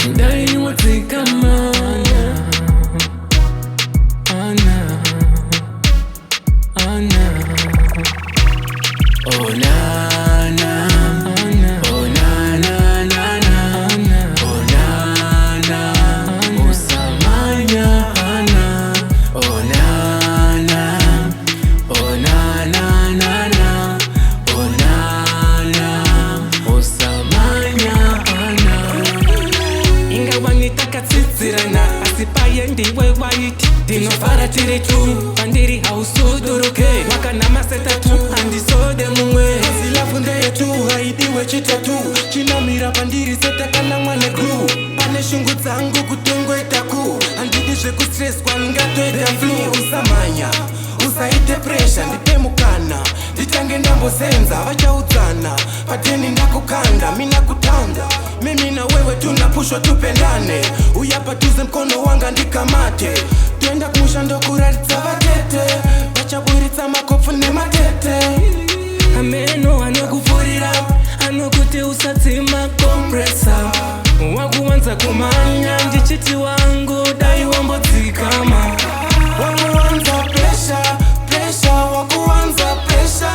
ndai watikama oh na na oh na na na na oh na na usamanya ana oh na na oh na na na na oh na na usamanya ana ingawa nitakatsitsirana asipaye ndiwe waiti ndinofara tiri tu pandiri hausuduruke wakanamaseta handisode mumwe zilafu ndeyetu haidiwe chitatu chinamira pandiri setakana mwane kru pane shungu dzangu kutongwe taku handidizve kustress kwangatoita flu usamanya usaite presha ndipemukana nditange ndambosenza vachaudzana pateni ndakukanda mina kutanda mimi na wewe tunapushwa tupendane uyapa tuze mkono wanga ndikamate toenda kumushando kuraritsa vatete vachabwiritsa makopfu nematete ameno anokupfurira anokuti usatsima kompresa wakuwanza kumanya ndichiti wangu dai wambodzikama wakuwanza presha presha wakuwanza presha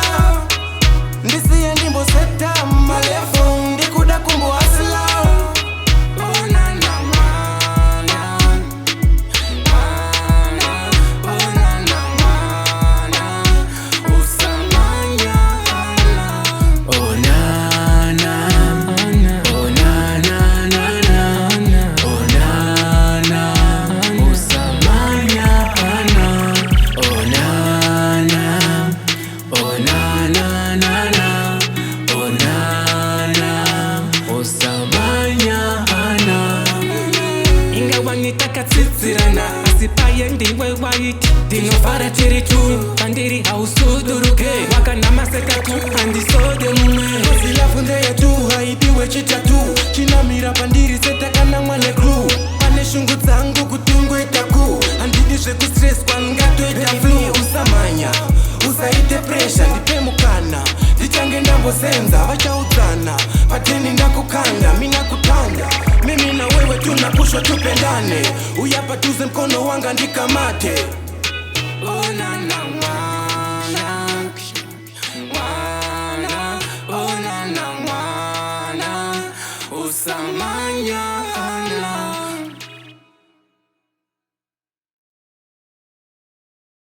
ndisiye ndimboseta malefu ndikuda kumboasila nitakatsitsirana asipaye ndiwe waiti ndinofara tiri tu pandiri hausuduruke wakanamaseka handisode mumwe zilafu ndeyetu haidiwe chitatu chinamira pandiri setakana mwane kru pane shungu dzangu kutungwe taku handidizve kustress kwangatoita flu usamanya usaite presha ndipemukana ndichange ndambosenza vachaudzana pateni ndakukanda mina kutanda mimi na wewe tunapushwa tupendane uyapa tuze mkono wanga ndikamate oh na na